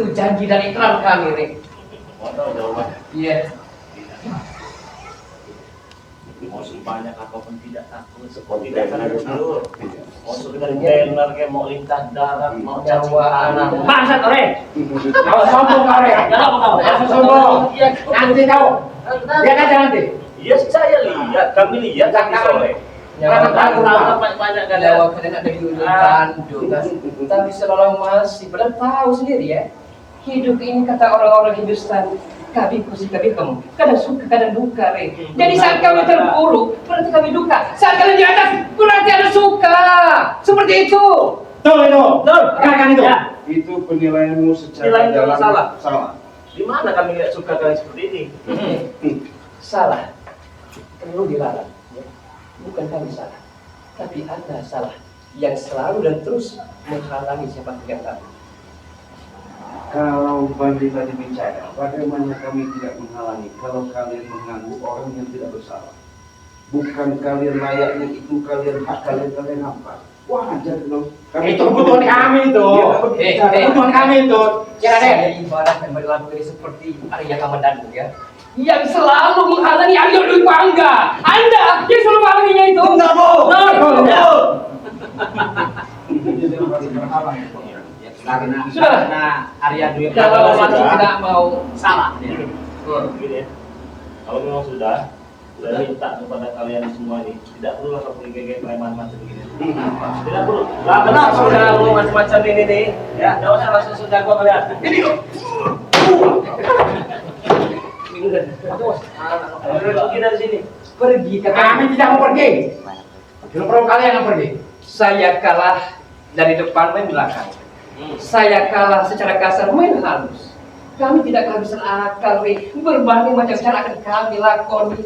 Itu janji dan ikrar kami, Rik. Mau tahu jawabannya? Iya. Mau sebanyak apapun tidak takut, tidak takut. Mau sekedar tenar kayak mau lintas darat, mau cacing tanah. Bangsat ore. Kau sombong kau, Rik. Jangan sombong. Nanti kau. Lihat aja nanti. Iya saya lihat, kami lihat tadi sore. Jangan tahu banyak kan Jawa kalian ada di hutan juga. Tapi selalu masih padahal tahu sendiri ya. Hidup ini kata orang-orang Hindustan. Kami kusi kami kamu. Kadang suka kadang duka, Rik. Jadi saat kami terpuruk berarti kami duka. Saat kalian di atas berarti ada suka. Seperti itu. Betul itu. Betul. Kan itu. Ya. Itu penilaianmu secara Nilai jalan salah. salah. Di mana kami lihat suka kalian seperti ini? Salah. Perlu dilarang. Ya. Bukan kami salah. Tapi Anda salah. Yang selalu dan terus menghalangi siapa yang kami. Kalau Bandi tadi bicara, bagaimana kami tidak menghalangi kalau kalian mengganggu orang yang tidak bersalah? Bukan kalian layaknya itu, kalian hak kalian apa? Wajar dong. Itu kebutuhan kami itu. Kebutuhan kami itu. Ya, saya ibaratkan berlaku ini seperti Arya Kamandanu ya. Yang selalu menghalangi Arya Dwi Pangga. Anda yang selalu menghalanginya itu. Benar, Bu. Benar. Karena Arya Dwi Kalau masih tidak mau salah. Begini ya. Kalau memang sudah minta kepada kalian semua ini, tidak perlu lah kau pergi preman macam begini. Tidak perlu. Lah benar sudah lu macam-macam ini nih. Ya, enggak usah langsung sudah gua kalian. Ini loh. Pergi dari sini. pergi ke Kami tidak mau pergi. Tidak perlu kalian yang pergi. Saya kalah dari depan main belakang. Saya kalah secara kasar main halus. Kami tidak kehabisan akal, Rik. Berbagai macam cara akan kami lakoni.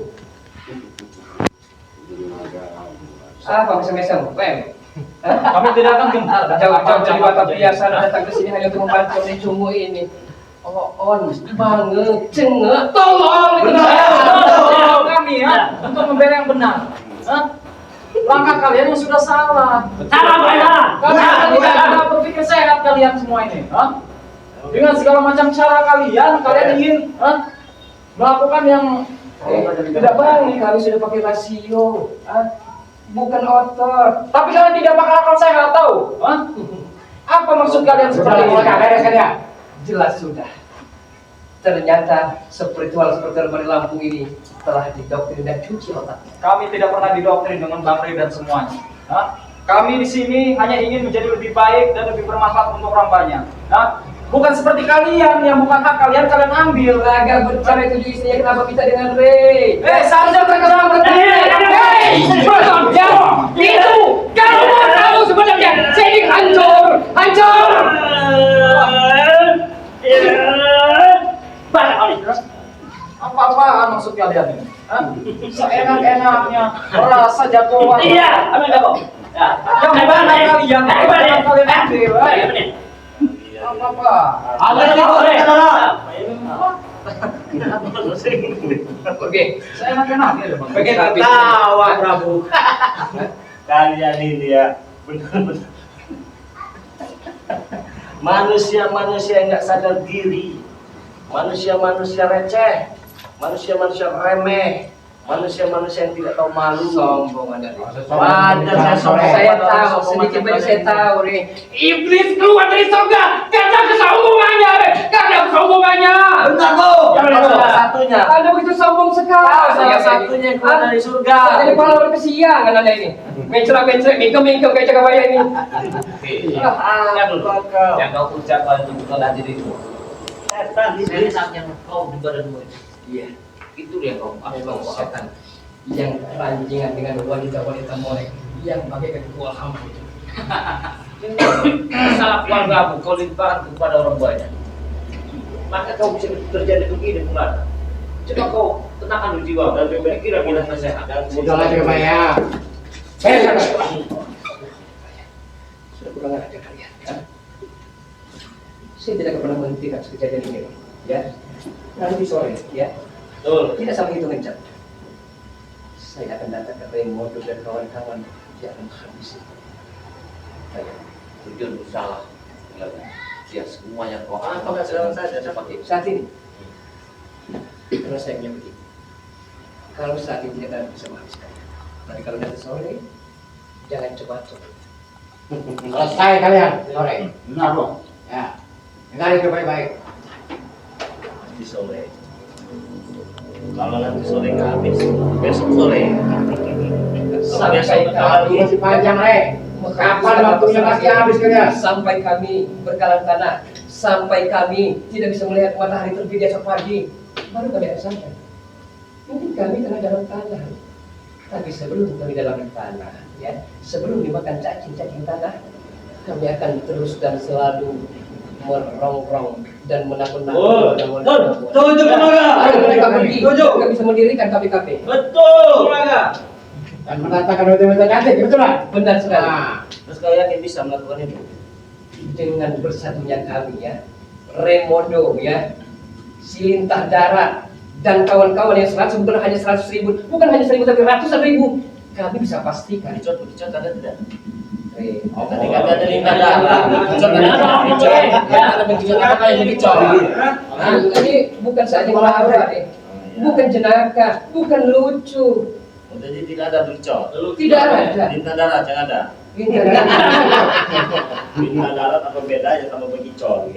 Apa mesem-mesem? Kami tidak akan gentar. Jauh-jauh dari Batak biasa datang ke sini hanya untuk membantu nih cungu ini. On, banget, cengek, tolong! Tolong kami ya untuk membela yang benar. Langkah kalian yang sudah salah. Salah, salah. Kalian tidak pernah berpikir sehat kalian semua ini. Dengan segala macam cara kalian ingin melakukan yang Tidak baik, kami sudah pakai rasio, bukan otot. tapi kalian tidak bakal akan sehat tahu. Apa maksud kalian seperti ini? Jelas sudah. Ternyata spiritual pada Lampung ini telah didoktrin dan cuci otak. Kami tidak pernah didoktrin dengan Bang Rey dan semuanya. Kami di sini hanya ingin menjadi lebih baik dan lebih bermanfaat untuk orang banyak. Bukan seperti kalian yang bukan hak kalian ambil. Agak berbicara itu istrinya kenapa kita dengan Rey? Sarja terkenal Itu kamu tahu sebenarnya saya ini hancur. Apa-apaan maksud kalian ini? Seenak-enaknya merasa jagoan. Iya, apa jago? Yang mana kalian? Kalian ambil. Apa-apa? Oke, Seenak-enaknya deh, Bang. Bagaimana? Tawa Prabu. Kalian ini ya benar-benar manusia-manusia yang nggak sadar diri, manusia-manusia receh, manusia-manusia remeh, manusia-manusia yang tidak tahu malu. Sombong Anda. Saya tahu, sedikit banyak saya tahu nih. Iblis keluar dari surga karena kesombongannya, karena kesombongannya. Bentar Bu. Salah satunya. Anda begitu sombong sekali. Salah satunya yang keluar dari surga. Jadi pahlawan kesiangan Anda ini. Mencela-mencela, mingkem-mingkem kayak cakap saya ini. Yang kau ucapkan itu bukan dari dirimu. Setan iblis yang kau di badanmu. Iya, itu dia kau. Setan yang ranjingan dengan wanita-wanita molek yang bagaikan buah hambur. Salah keluargamu, kau limpahkan kepada orang banyak. Maka kau bisa terjadi begini mulai. Coba kau tenangkan dulu jiwa dan berpikiran bila sehat. Sudahlah cakap saya. Sudah kurang ajar kalian. Ya? Saya tidak pernah menghentikan kejadian ini, ya. Nanti sore, ya. Betul. Tidak sampai hitungan jam. Saya akan datang ke Raymond dan kawan-kawan. Dia akan habisi. Tujuan salah. Ya semuanya kau Apa sekarang saja seperti Saat ini, kalau saya punya begini, kalau saat ini tidak bisa menghabiskan, tapi kalau nanti sore, jangan coba-coba. selesai kalian sore. Benar dong. Ya, dengar itu baik-baik. di sore. Kalau nanti sore nggak habis, besok sore. Sampai kami Masih panjang, Kapan waktunya masih habis kalian? Sampai kami berkalan tanah, sampai kami tidak bisa melihat matahari terbit di esok pagi, baru kami rasakan. Mungkin kami tengah dalam tanah, tapi sebelum kami dalam tanah, ya, sebelum dimakan cacing-cacing tanah, kami akan terus dan selalu merongrong dan menakut-nakut. Tujuh Komaga. Ayo mereka pergi, Tujuh. nggak bisa mendirikan KPKP. Betul. Komaga. Dan mengatakan betul-betul cantik, betul lah. Benar sekali. Nah, Terus kau yakin bisa melakukan itu? Dengan bersatunya kami ya, Remodo ya, Silintah Darat dan kawan-kawan yang 100 bukan hanya 100.000, bukan hanya 1.000 tapi ratusan ribu, kami bisa pastikan. Bekicot ada tidak? Tadi Kata ada lintah darat. Bekicot ada bekicot apa yang bekicot? Ini bukan saja melawat bukan jenaka, bukan lucu, Jadi tidak ada bekicot. tidak ada. Lintah darat yang ada. Lintah darat apa bedanya sama bekicot?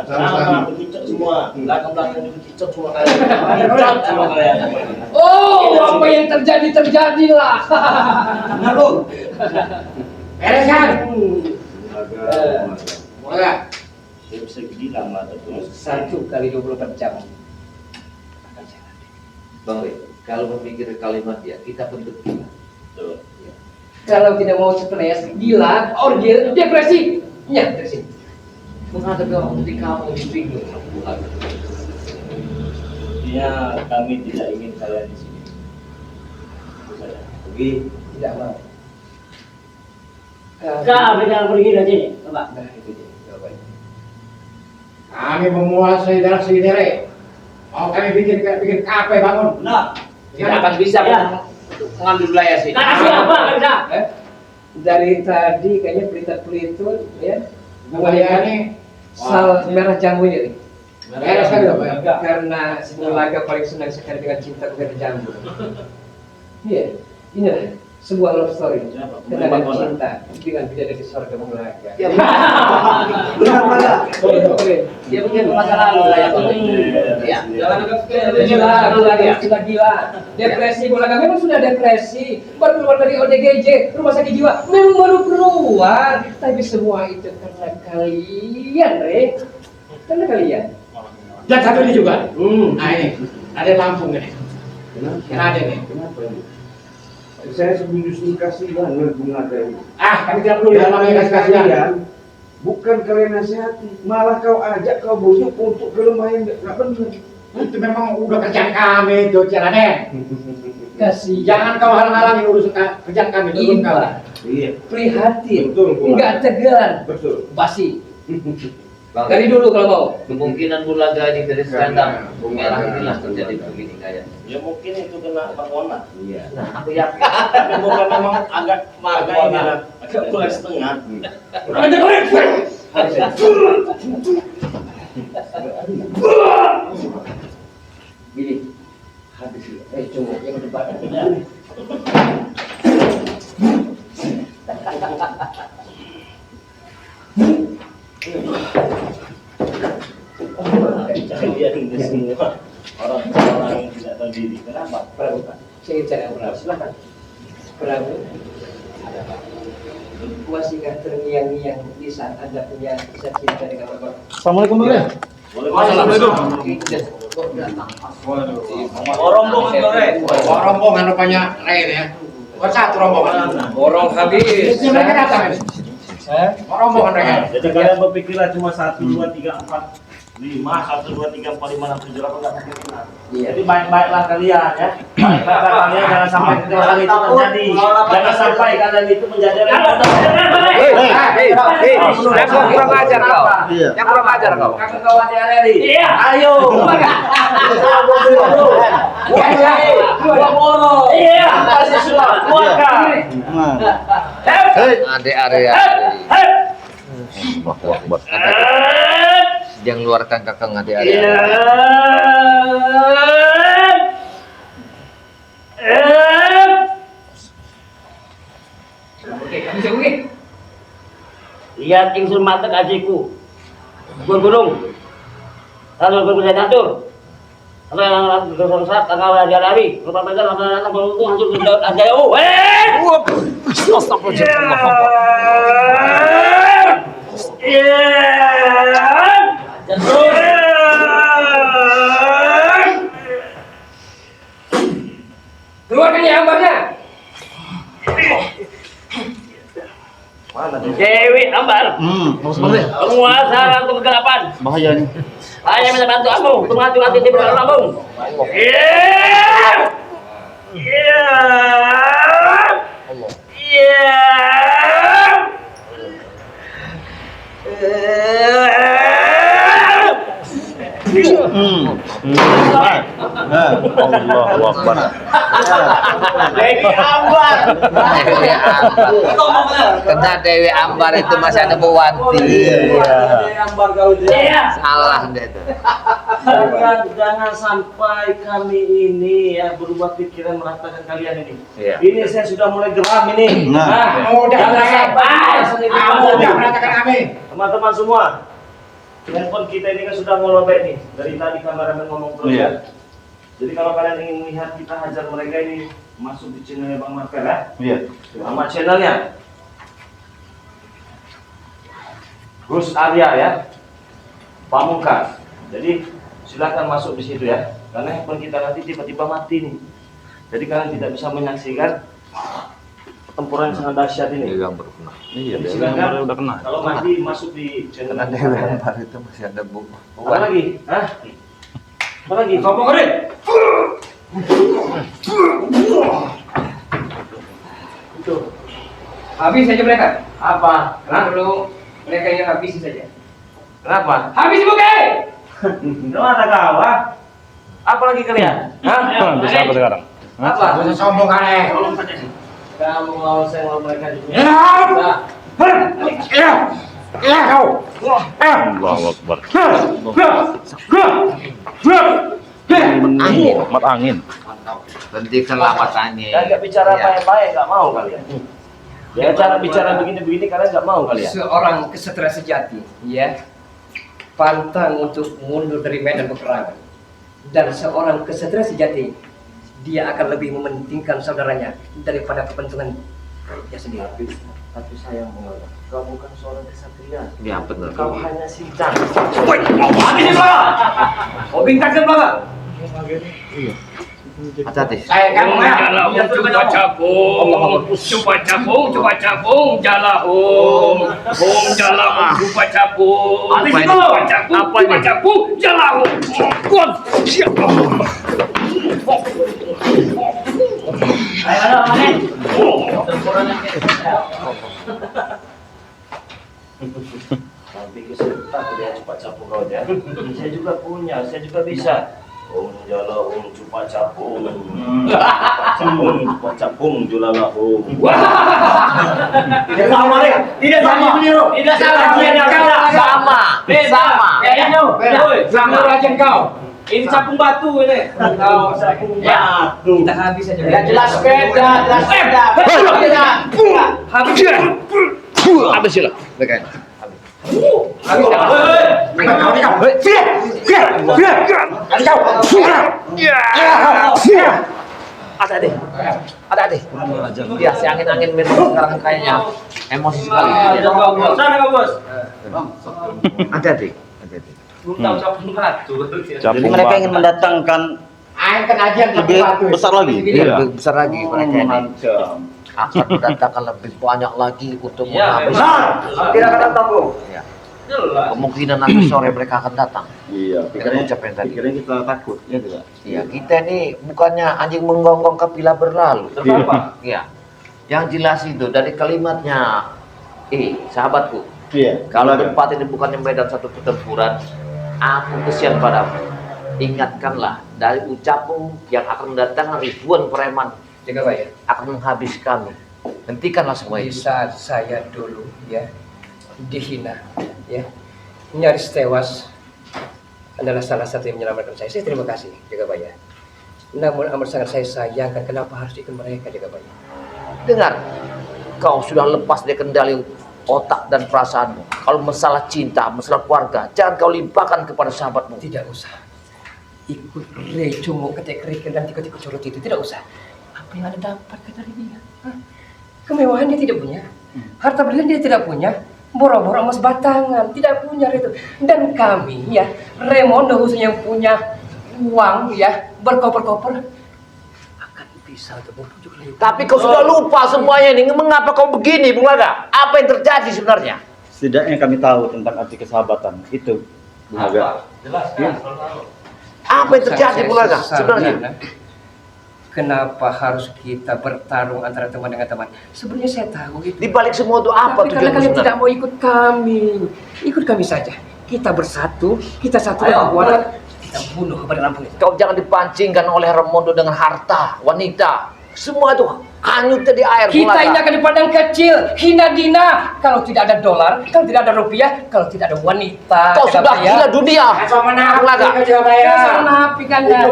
Sama bekicot semua. Belakang-belakang bekicot semua kalian. Bekicot semua kalian. Oh, apa yang terjadi terjadilah. Benar dong. beres kan? Mulai. Saya bisa gila mah terus. 1 kali 24 jam. Bang Rey, kalau memikir kalimat ya, kita bentuk gila. Tuh. Kalau tidak mau stres, gila, orgil, depresi, ya depresi. Menghadapi orang seperti kamu di pinggir bulan. Intinya kami tidak ingin kalian di sini. Itu saja. Pergi. Tidak mau. Kami jangan pergi dari sini, Bapak. Nah, itu dia jawabannya. Kami menguasai daerah sini, Rey. Mau kami bikin kafe bangun. Benar. Tidak akan bisa Ya. mengambil wilayah sini. Tak kasih apa, kan bisa. Dari tadi kayaknya pelita-pelitun ya, Wilayahnya sal merah jambunya nih. beres kan Pak? Karena Simulaga paling senang sekali dengan cinta kepada jambu. Iya, inilah sebuah love story tentang cinta dengan bidadari surga Simulaga. Ya, Benar Komaga. dia punya masa lalu lah ya. Ya. Jangan agak Gila. Depresi Simulaga memang sudah depresi. Baru keluar dari ODGJ, rumah sakit jiwa. Memang baru keluar. Tapi semua itu karena kalian, karena kalian. Dan satu ini juga. Nah ini, ada Lampung ini. Ada nih. Kenapa ini? Saya justru kasihan Bunga dari. Kami tidak perlu namanya kasih-kasihan. Bukan kalian nasihati, malah kau ajak, kau bujuk untuk kelemahan nggak benar. Itu memang udah kerjaan kami itu, Raden. Kasih. Jangan kau halang-halangin urusan kerjaan kami, turun kami. Iya, Prihatin. betul, Bunga. Enggak tegan. Betul. Basi. Bang, Dari dulu kalau mau. kemungkinan Bulaga ini dari selendang merah inilah terjadi begini kayaknya. Ya mungkin itu kena Bangona. Iya. Nah, aku yakin. Tapi bukan memang agak ini lah, agak kurang setengah. Billy. Habis itu. Cunggu yang depan. Kalian ini semua orang-orang yang tidak tahu diri. Kenapa? Prabu, Pak. Saya ingin cari Prabu. Silakan. Prabu. Masihkah terngiang-ngiang di saat Anda punya kisah cinta dengan Bapak? Assalamualaikum Bang Rey. Assalamualaikum. Rombongan Bang Rey. Rombongan rupanya lain ya. Bukan satu rombongan. Borong habis. Mereka datang ini. Rombongan mereka. Jadi kalian berpikirlah cuma 1, 2, 3, 4, 5, 1, 2, 3, 4, 5, 6, 7, 8, nggak berpikirlah. Iya. Jadi baik-baiklah kalian ya. Baik-baiklah kalian, jangan sampai kekerasan itu terjadi. Jangan sampai kalian itu menjadi Yang kurang ajar kau. Yang kurang ajar kau. Kakak kau hati-hati. Iya. Ayo. Dua boro. Iya. Kasih suap. Keluarkan. Adik Arya. Hei. Dia ngeluarkan kakang hati ada. Iya. Oke, kami bisa oke. Lihat ingsun mata ajiku. Gunung. Lalu berkuda catur. Lalu saat tanggal lari. Lupa pegang anak beruntung hancur ke daun aja. Keluarkan ya ambarnya. Mana tuh? Dewi Ambar. Penguasa ratu kegelapan. Bahaya nih. Hanya bisa bantu kamu untuk mati di belakang lambung. Iya. Iya. Iya. Allahu Akbar. Dewi Ambar. Kena Dewi Ambar itu masih ada Buwanti. Iya. Salah deh itu. Jangan sampai kami ini ya berubah pikiran meratakan kalian ini. Iya. Ini saya sudah mulai geram ini. Jangan sampai. Udah mengatakan amin. Teman-teman semua, handphone kita ini kan sudah ngelobek nih. Dari tadi kameramen ngomong terus ya. Jadi kalau kalian ingin melihat kita hajar mereka ini, masuk di channelnya Bang Marvel ya. Iya. Nama channelnya Gus Arya ya, Pamungkas. Jadi silahkan masuk di situ ya, karena handphone kita nanti tiba-tiba mati nih. Jadi kalian tidak bisa menyaksikan pertempuran yang sangat dahsyat ini. Dewi Ambar pernah. Iya, Jadi silakan udah kena. kalau mati masuk di channel Kena Dewi Ambar itu masih ada Bu. Apa lagi? Hah? Apa lagi? Ngomong keren. Itu Habis saja mereka. apa? Kenapa dulu mereka yang habisi saja? Kenapa? Habis bukan? Kenapa kau? Ah? Apa lagi kalian? Hah? Bisa apa sekarang? Apa? Bisa sombong aneh. Kamu ngelawan saya ngelawan mereka juga. Allahu Akbar. Angin. Mat angin. Hentikan lapat angin. Dan nggak bicara Iya. baik-baik, nggak mau kalian. Ya cara bicara begini-begini kalian nggak mau kalian. Seorang kesatria sejati, ya, pantang untuk mundur dari medan peperangan. Dan seorang kesatria sejati, dia akan lebih mementingkan saudaranya daripada kepentingan dia sendiri. Tapi sayang banget, kau bukan seorang kesatria. Iya benar. Kau hanya sincang. Woi, habis ini bang. Kau bintangkan bang. Hati-hati. Saya kamu ya. Coba cabung, jalahum, jalahum, coba cabung. Apa ini? Coba cabung, Apa ini? coba cabung, jalahum. Tapi kesetak dia cepat capung kau ya. Saya juga punya, saya juga bisa. Jala cupa capung. Cepat capung julalahu. Tidak sama ya? Tidak sama. Tidak salah. Dia yang salah. Sama. Sama. Sama aja kau. Ini capung batu ini. Kau capung batu. Kita habis saja. Ya jelas beda, jelas beda. Habis. Habis sih lah. Dekat. Habis. Ada deh. Dia si angin-angin memang sekarang kayaknya emosi sekali. Sana kau bos. Ada deh. Belum tahu capung batu. Jadi mereka ingin mendatangkan Air kan aja ide besar lagi. Iya, lebih besar lagi mereka ini. Macam. Akan mendatangkan lebih banyak lagi untuk Ya, menghabis. tidak akan datang bro. Ya. Jelas. Kemungkinan nanti sore mereka akan datang. Iya, Dengan ucapan tadi. pikirnya kita takut, ya tidak? Iya, kita ini bukannya anjing menggonggong kapila berlalu. Apa? Iya. Yang jelas itu dari kalimatnya, sahabatku, Iya. kalau tempat ini bukannya medan satu pertempuran, aku kesian padamu. Ingatkanlah dari ucapmu yang akan mendatangkan ribuan preman Jaga baik. akan menghabis kami. Hentikanlah semua Di itu. saat saya dulu ya dihina, ya nyaris tewas adalah salah satu yang menyelamatkan saya. Saya terima kasih, Jaga Baya. Namun amat sangat saya sayangkan kenapa harus ikut mereka, Jaga Baya. Dengar, kau sudah lepas dari kendali otak dan perasaanmu. Kalau masalah cinta, masalah keluarga, jangan kau limpahkan kepada sahabatmu. Tidak usah. Ikut recungu, ketek-kerik dan tikus-tikus curut itu tidak usah. Apa yang Anda dapatkan dari dia? Hah? Kemewahan dia tidak punya. Harta berlian dia tidak punya. Boro-boro emas batangan tidak punya itu. Dan kami ya, Remondo khususnya yang punya uang ya, berkoper-koper akan bisa untuk membujuk Layu. Tapi kau sudah lupa semuanya ini. Mengapa kau begini, Bung Laga? Apa yang terjadi sebenarnya? Setidaknya kami tahu tentang arti kesahabatan itu, Bung Laga. Jelas kan? Selalu tahu. Apa yang terjadi, Bung Laga? Sebenarnya. Kenapa harus kita bertarung antara teman dengan teman? Sebenarnya saya tahu itu. Di balik semua itu apa Tapi karena tujuanmu kalian tidak sebenarnya? mau ikut kami, ikut kami saja. Kita bersatu, kita satukan kekuatan, kita bunuh kepada Lampung itu. Kau jangan dipancingkan oleh Remondo dengan harta, wanita. Semua itu hanyut di air, Bung Kita Laga. ini akan dipandang kecil, hina dina. Kalau tidak ada dolar, kalau tidak ada rupiah, kalau tidak ada wanita. Kau sudah gila dunia, Bung Laga. Saya menafik Anda.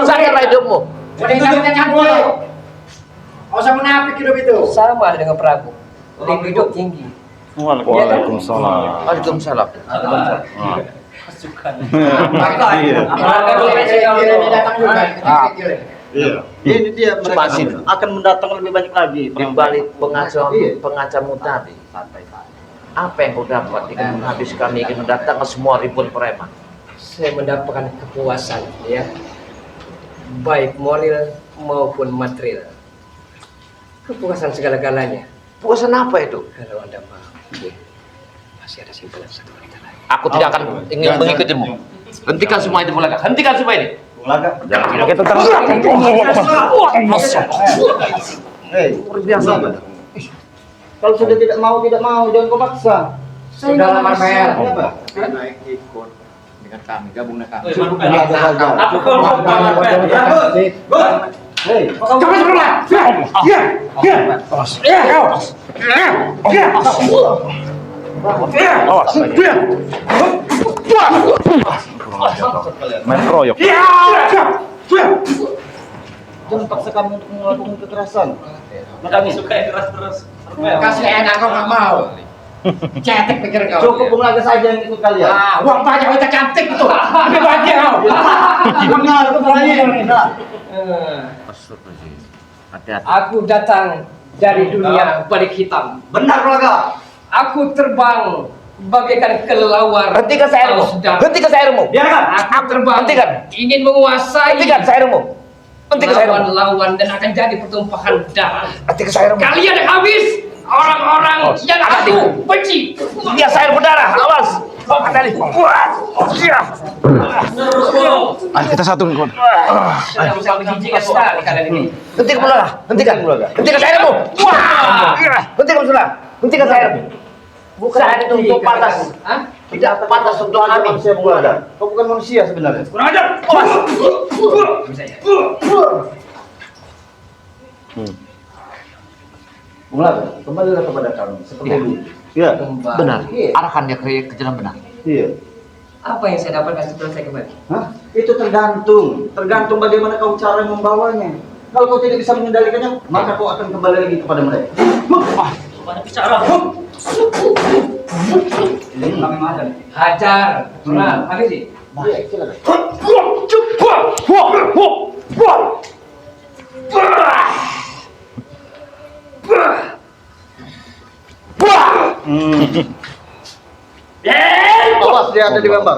Sadarlah hidupmu. Wanita kita campur. Nggak usah menapik hidup itu. Sama dengan Prabu, lebih hidup tinggi. Waalaikumsalam. Waalaikumsalam. Iya. Ini dia mereka Masih. akan mendatang lebih banyak lagi. Di balik pengacau Iya. pengacaumu tadi, apa yang kau dapat dengan menghabiskan ingin mendatangkan semua ribuan preman? Saya mendapatkan kepuasan, ya, baik moral maupun material. Kepuasan segala-galanya. Puasan apa itu? Kalau Anda mau, masih ada simpanan satu wanita lain. Aku tidak akan ingin mengikutimu. Hentikan semua itu, Bung Laga. Hentikan semua ini. Bung Laga. Kita Hei, luar biasa. kalau sudah tidak mau, jangan kau paksa. Sudah lamar bayar. Kenapa? Naik ikut dengan kami, gabung dengan kami. Biasa saja. Aku kalau mau Hei, Coba sebelah. Ya, ya, ya, kau. Ya, main kroyok. ya. Jangan paksa kami untuk melakukan kekerasan. kami suka yang keras terus. Kasih enak kau nggak mau. Cetek pikir kau. Cukup Bung Laga saja yang ikut kalian. Ah, uang banyak wanita cantik itu. Lebih bahagia kau. Benar, itu benar. Hati-hati. Aku datang dari dunia balik hitam. Benar, Bung Laga. Aku terbang bagaikan kelelawar. Hentikan sairmu. Hentikan sairmu. Biarkan. Aku terbang. Hentikan. Ingin menguasai Hentikan sairmu. Hentikan sairmu. lawan-lawan dan akan jadi pertumpahan darah. Hentikan sairmu. Kalian habis orang-orang yang aku benci. Dia sair berdarah. Awas. Hati-hati. Ayo kita satu. Sudah bisa menjijikan sekali kalian ini. Hentikan Bung Laga. Hentikan. Hentikan sairmu. Hentikan sudah. Hentikan sairmu. Sair itu untuk patas. Hah? Tidak patas untuk kami. Manusia, Bung Laga. Kau bukan manusia sebenarnya. Kurang ajar. Bisa ya. Bung Laga, kembalilah kepada kami seperti Iya. dulu. Iya. Benar. Arahkan dia ke jalan benar. Iya. Apa yang saya dapatkan setelah saya kembali? Hah? Itu tergantung bagaimana kau cara membawanya. Kalau kau tidak bisa mengendalikannya, maka kau akan kembali lagi kepada mereka. Banyak bicara. Ini kami madan. Hajar. Betul. Habis sih. Iya, silakan. Awas dia ada di gambar.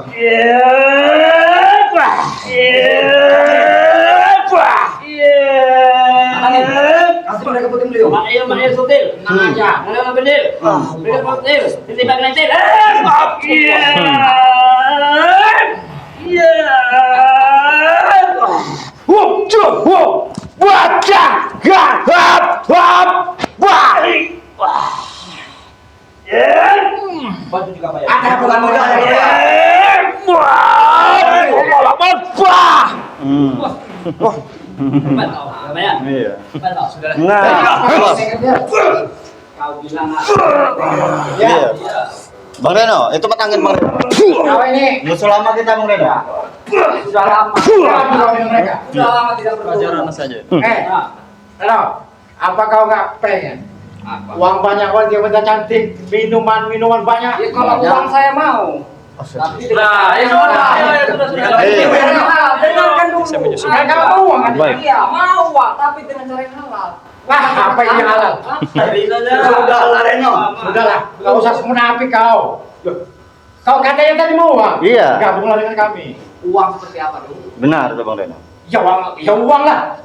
Kasih mereka puting beliau. Makanya sutil. Tenang aja. Mana bener? Mereka sutil. Ditembak nanti. Baju juga bayar. Ada bukan modal. Iya. Sudah. Nah, Kau bilang iya. Bang Reno, itu matangin Bang Reno. Apa ini? Musuh lama kita Bang Reno. Sudah lama. Mereka. Sudah lama tidak bertemu. saja. Reno, apa kau nggak pengen? Uang banyak, wajah wajah cantik, minuman banyak. Ya kalau uang saya mau. Tapi Nah, ya sudah. dengarkan dulu. Saya nggak mau uang kan? Iya, mau uang tapi dengan cara yang halal. Wah, apa ini halal? Sudah lah Reno. Sudahlah, nggak usah munafik kau. Loh, kau katanya tadi mau uang? Iya. Gabunglah dengan kami. Uang seperti apa dulu? Benar tuh Bang Reno. Ya uang lah.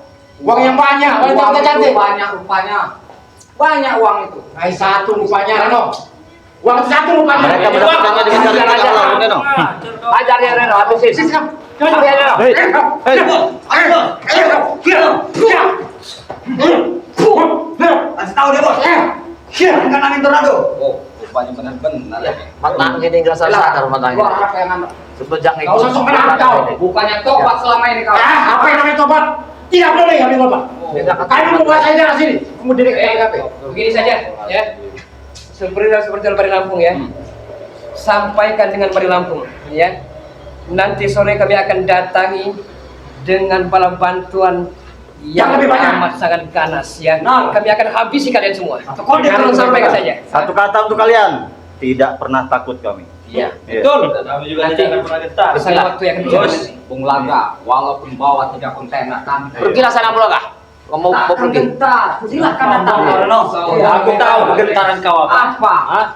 Uang yang banyak, wanita Uang wanita itu cantik. banyak rupanya. Banyak uang itu. Nah, satu rupanya, Reno. Uang satu rupanya. Mereka mendapatkannya dengan cara yang halal Bang Reno. Ajar ya Reno, habisin. Sis, kamu. Hajar ya Reno. Kasih tahu dia bos. Bukan angin tornado. Oh, rupanya benar-benar. Matang ini nggak sadar matang ini. Wah, apa yang anda? Sebejang Kau ikut. sosok kenapa kau? Bukannya tobat selama ini kau. Apa yang namanya tobat? Tidak boleh ambil tobat. Kami menguasai daerah sini. Kemudian kita KKP. Begini saja, ya. Seperti Bari Lampung ya. Sampaikan dengan Bari Lampung, ya. Nanti sore kami akan datangi dengan bala bantuan yang lebih banyak. amat sangat ganas, ya. Kami akan habisi kalian semua. kode Tolong sampaikan saja. Satu kata untuk kalian. Tidak pernah takut kami. Iya. Betul. Kami juga Nanti tidak akan pernah gentar. Pesan waktu yang Bos. Bung Laga, walaupun bawa 3 kontainer kami. Pergilah sana pula kah? Kau mau pergi? gentar. Silakan datang. Reno, aku tahu kegentaran kau apa. Apa? Hah?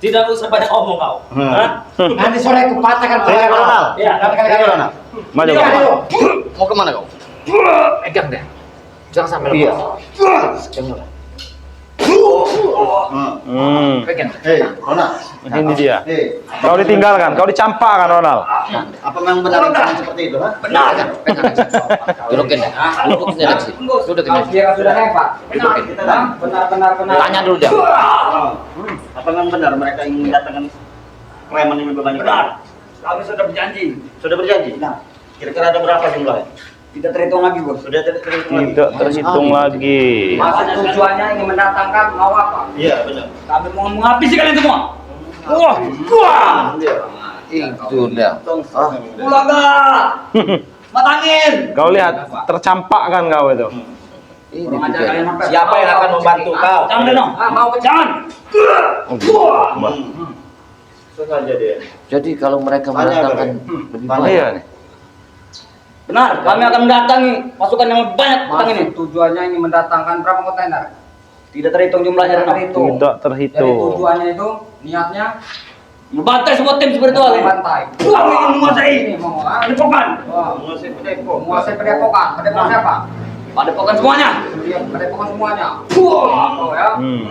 Tidak usah banyak omong kau. Hah? Nanti sore aku patahkan Sini Ronald. Iya. Sini Ronald. Maju Iya, Bang. ayo. Mau kemana kau? Pegang deh. Jangan sampai Iya. lepas. Jangan. Pegang. Hei, Ronald. Ini dia. Hei, Kau ditinggalkan, kau dicampakkan Ronald. apa memang benar rencana seperti itu, ha? Pegang. Dudukin deh. Dudukin deh di sini. Dudukin Kau deh. kira sudah hebat. Dudukin. Benar. Tanya dulu dia. Apa memang benar mereka ingin mendatangkan preman yang lebih banyak? Benar. Kami sudah berjanji. Sudah berjanji. Nah, kira-kira ada berapa jumlahnya? Tidak terhitung lagi, Bos. Sudah terhitung lagi? Tidak terhitung lagi. Maksud tujuannya ingin mendatangkan mau apa? Iya, benar. Kami mau menghabisi kalian semua. Wah, Itu dia. Ulaga. Matangin. kau lihat tercampakkan kau itu. Ini Kurang ajar juga. kalian apa? Siapa yang akan membantu kau? Jangan Reno. Mau ke Jangan. Sengaja dia. Jadi kalau mereka Tanya, mendatangkan Bang. lebih Tanya. banyak. Iya nih. Benar, kami akan mendatangi pasukan yang lebih banyak petang ini. Maksud tujuannya ingin mendatangkan berapa kontainer? Tidak terhitung jumlahnya Reno. Terhitung. Tidak Jadi terhitung. tujuannya itu niatnya Membantai semua tim spiritual ini. bantai. Kami ingin menguasai. Ini mau ah? Padepokan. Wah, Menguasai Pedepok. menguasai padepokan. Padepokan siapa? Padepokan semuanya. Iya, padepokan semuanya. Oh ya.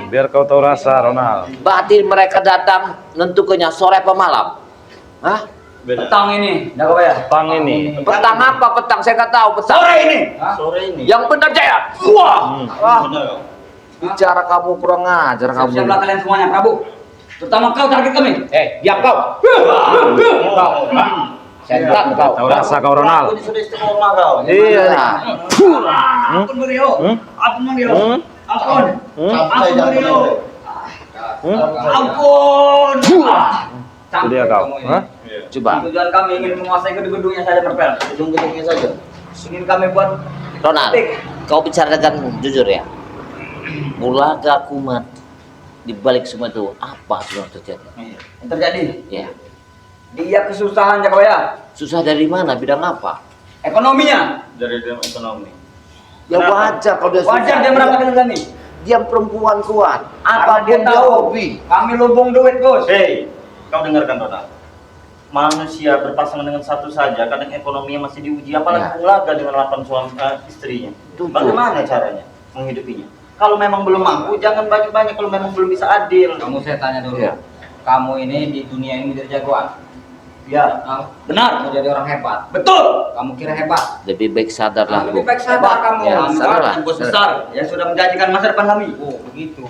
Biar kau tahu rasa Ronald. Berarti mereka datang nentukannya sore apa malam? Hah? Petang ini, jaga bayar. Petang ini. Petang apa petang? Saya nggak tahu petang. Sore ini. Hah? Sore ini. Yang benar Jaya. Wah. Wah. Benar. Bicara kamu kurang ajar kamu. Siap-siaplah kalian semuanya, Prabu. Terutama kau target kami. Diam kau. Setan kau. Tahu rasa kau Ronald. Aku sudah istimewa kau. Iya. Ampun Mario. Ampun Mario. Ampun. Sampai Ampun jangan Mario. menoleh. Ampun. Itu dia kau. Hah? Coba. Tujuan kami ingin menguasai gedung-gedungnya saja Perpel. Gedung-gedungnya saja. Ingin kami buat Ronald, kau bicara dengan jujur ya. Ulaga Kumat di balik semua itu apa sebenarnya terjadi? yang terjadi. Ya. Dia kesusahan jaga bayar. Susah dari mana? Bidang apa? Ekonominya. Dari dalam ekonomi. Ya wajar kalau dia Wajar susah. dia merapat dengan kami. Dia perempuan kuat. Karena dia Apapun dia tahu hobi. kami lubung duit, Bos. Hei, kau dengarkan Ronald. Manusia berpasangan dengan satu saja, kadang ekonominya masih diuji, apalagi Ya. Ulaga dengan 8 suami istrinya. Tujuh. Bagaimana caranya menghidupinya? Kalau memang belum mampu, jangan banyak-banyak. Kalau memang belum bisa adil. Kamu saya tanya dulu. Iya. Kamu ini di dunia ini menjadi jagoan. Ya, Nah, Benar. kamu jadi orang hebat. Betul. Kamu kira hebat. Lebih baik sadarlah. Lebih baik sadar kamu. Ya, Kami sadar lah. adalah bos besar yang sudah menjanjikan masa depan kami. Oh, begitu.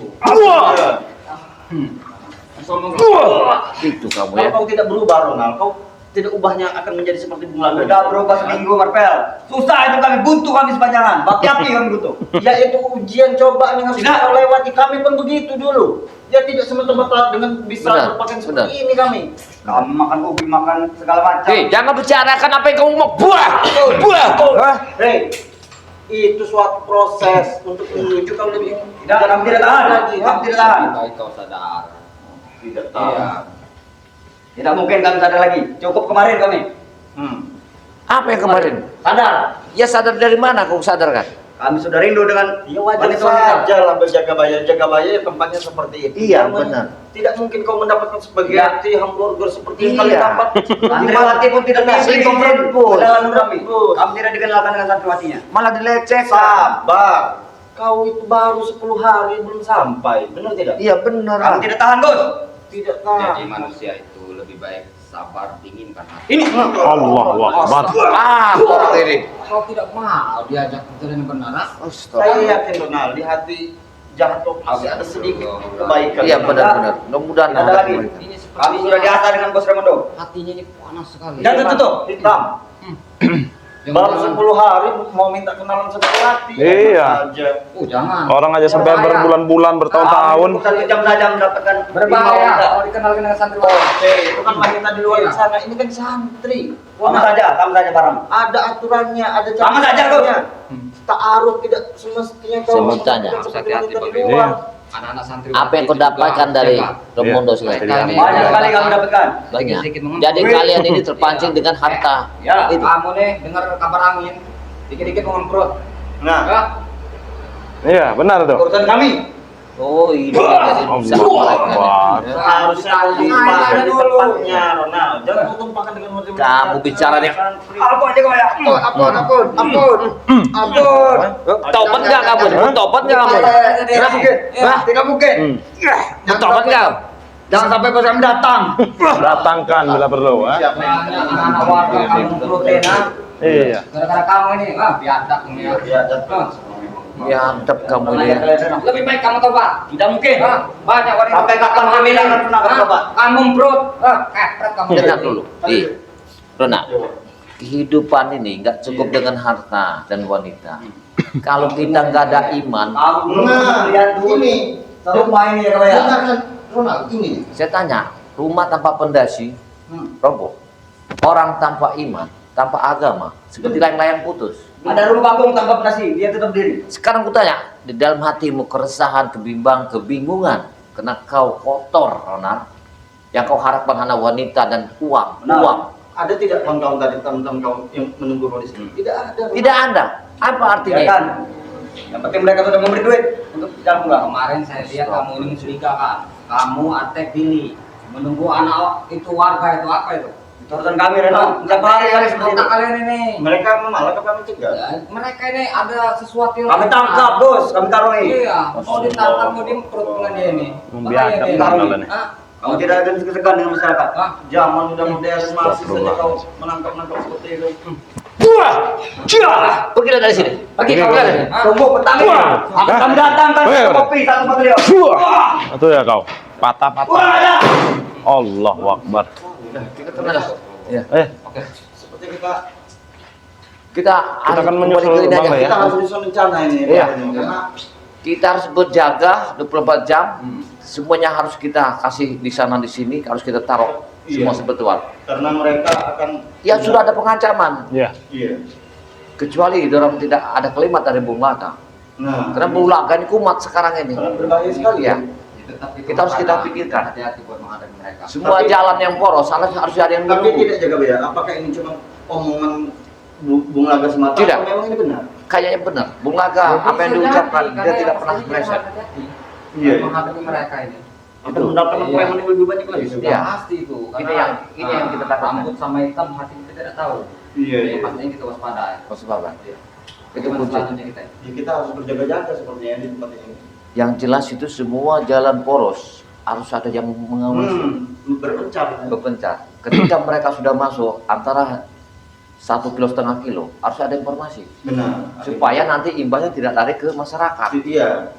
Itu kamu kalau ya. kau tidak berubah, Ronald, kau tidak ubahnya akan menjadi seperti bunga. Udah berubah seminggu, Marpel. Susah itu kami, buntu kami sepanjangan. Baki api kami butuh. Ya itu ujian cobaan yang harus kita lewati. Kami pun begitu dulu. Ya tidak semata-mata dengan bisa berpakaian seperti ini kami. Kami makan ubi, makan segala macam. Hei, jangan bicarakan apa yang kamu mau. Buah! Hei, itu suatu proses untuk menuju kau lebih. Kami tidak tahan. Kami tidak tahan. Baik kau sadar. Tidak tahan. Tidak mungkin kami sadar lagi. Cukup kemarin kami. Apa yang kemarin? Sadar. Ya sadar dari mana kau sadarkan? Kami sudah rindu dengan Wajar saja lah berjaga bayar. Jaga bayar tempatnya seperti itu. Iya, benar. Tidak mungkin kau mendapatkan sebagian hamburger seperti yang kalian Iya. dapat. santriwati pun tidak bisa Santriwati pun. kenalan kami. Kami tidak dikenalkan dengan santriwatinya. Malah dilecehkan. Sabar. Kau itu baru 10 hari belum sampai. Benar tidak? Iya benar. Kami tidak tahan, Bos. Tidak tahu. Jadi manusia itu lebih baik sabar, dinginkan hati. Ini Allahu Akbar. Kok ini? Kau tidak mau diajak bicara yang benar, ah? Saya yakin Donald di hati jahat kau masih ada sedikit kebaikan. Iya benar-benar. Mudah-mudahan ada lagi. Ini seperti Kami sudah diasah dengan Bos Ramondo. hatinya ini panas sekali. Dan tutup. Hitam. Baru 10 hari mau minta kenalan santriwati. Iya. Aja. Jangan. Orang aja sampai Berbahaya. berbulan-bulan, bertahun-tahun. Kami 1 jam saja mendapatkan Berbahaya kalau dikenalkan dengan santriwati. Oke, itu kan wanita di luar Iya. sana. Ini kan santri. Kamu saja barang. Ada aturannya, ada Sama saja, Gus. Ta'aruf tidak semestinya kau Semutanya. tidak seperti Hati-hati, wanita di Bapak. luar. Anak-anak santriwati. Apa yang kau juga dapatkan dari jaga. Romondo selain? Iya. Banyak sekali kamu dapatkan. Banyak. Sedikit mengumpul. Jadi kalian ini terpancing dengan harta. Ya, Itu. kamu nih dengar kabar angin, dikit-dikit mengemprot. Nah, Ya, Iya, benar tuh. urusan kami. Oh, ini jadi rusak mereka. Wah. Harusnya kau tumpahkan di tempatnya, Ronald. Jangan kau tumpahkan dengan wanita. Kamu bicara nih. Apa aja kau ya? Ampun. Tobat nggak kamu? Tobat nggak kamu? Tidak mungkin. Tidak mungkin. Tobat nggak? Jangan sampai Bos Ram datang. Datangkan bila perlu, ha? banyak anak-anak warga kamu protein, ah. Iya. Gara-gara kamu ini, biadab kamu ya. Biadab kamu ini. Lebih baik kamu tobat. Tidak mungkin. Banyak wanita. Sampai kapan kami akan pernah bertobat? Kamu brot, kepret kamu. Dengar dulu. Ronald. Kehidupan ini nggak cukup dengan harta dan wanita. Kalau kita nggak ada iman, Aku belum lihat dulu nih. Rumah ini ya kau ya. Ronald, ini. saya tanya, rumah tanpa pondasi roboh. Orang tanpa iman, tanpa agama, seperti layang-layang putus. Ada rumah panggung tanpa pondasi, dia tetap berdiri. Sekarang kutanya, di dalam hatimu keresahan, kebingungan, karena kau kotor, Ronald. Yang kau harapkan hanya wanita dan uang. Benar. Uang. Ada tidak kawan-kawan tadi, teman-teman kau yang menunggu kau di sini? Tidak ada. Tidak ada. Apa artinya? Ya kan? Yang penting mereka sudah memberi duit untuk jalan pulang. Kemarin saya lihat kamu ini mencurigakan. Kamu atek dini, menunggu anak itu warga itu apa itu? Itu urusan kami, Reno. Berapa hari kali seperti itu? Otak kalian ini. Mereka malah kami cegah. Ya, mereka ini ada sesuatu yang Kami tangkap, Bos. Kami taruhi. Iya, mau ditangkap mau diperut dengan dia ini. Membiadab Bahaya dia. Ronald ini. Hah? Kamu tidak ada segan dengan masyarakat. Hah? Zaman udah modern masih saja kau menangkap-nangkap seperti itu. Pergilah dari sini. Pergi kau dari sini. Tunggu petani. Kami datangkan Weh, satu kopi, satu botol. Itu ya kau. Patah-patah. Allahu Akbar. Kita temenan. Ya. Seperti kita Kita akan harus menyusul kembali ke ini Bang aja. Le, ya? kita harus bisa rencana ini. Iya. Karena Kita harus berjaga 24 jam. Semuanya harus kita kasih di sana di sini, harus kita taruh semua sebetulnya. karena mereka akan Ya sudah ada pengancaman. Iya. Iya. Kecuali orang tidak ada kalimat dari Bung Laka. Nah, Karena Bung Laka ini kumat sekarang ini. sangat berbahaya sekali Ya. Tetap itu Kita harus kita waspada. pikirkan. Hati-hati buat menghadapi mereka. Semua jalan yang poros harus ada yang Tapi menunggu. tidak jaga beda. Apakah ini cuma omongan Bung Laga semata? Tidak. Atau memang ini benar? Kayaknya benar. Bung Laka apa yang diucapkan dia tidak pernah meleset. Iya. Menghadapi mereka ini. Kita mendapatkan Iya. preman yang lebih banyak lagi. Sudah Iya. pasti itu. Ini yang kita takutkan. Rambut sama hitam hati kita tidak tahu. Iya, Jadi iya. pastinya kita waspada. Waspada. Iya. Itu Gimana kunci. selanjutnya kita? Ya, kita harus berjaga-jaga sepertinya di tempat ini. Yang jelas itu semua jalan poros harus ada yang mengawasi. Berpencar. Berpencar. Ketika mereka sudah masuk antara 1,5 kilo harus ada informasi Benar. supaya nanti imbasnya tidak lari ke masyarakat. Iya.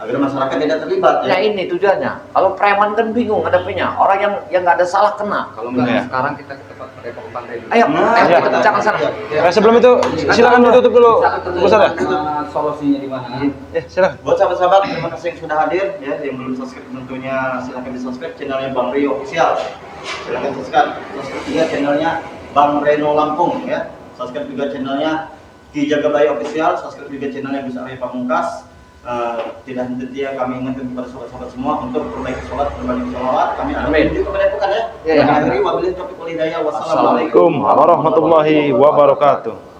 agar masyarakat tidak terlibat Ya ini tujuannya. Kalau preman kan bingung ngadepinnya. Orang yang nggak ada salah kena. Kalau enggak Iya. sekarang kita ke tempat Depok Pantai dulu. Ayo, Nah, kita pecahkan sana. Sebelum itu silakan ditutup dulu. Besar ya? Solusinya di mana? Silakan. Buat sahabat-sahabat, terima kasih yang sudah hadir ya, yang belum subscribe tentunya silahkan di subscribe channelnya Bang Rio Official. Silahkan subscribe juga channelnya Bang Reno Lampung ya. Subscribe juga channelnya Ki Jagabayi Official, subscribe juga channelnya Gus Arya Pamungkas. Tidak henti kami ingatkan kepada sahabat-sahabat semua untuk perbaiki sholat, perbanyak sholawat. Kami ada menuju kepada Tuhan ya. Ya, ya. Akhiri wabillahi taufiq wal hidayah. Assalamualaikum warahmatullahi wabarakatuh.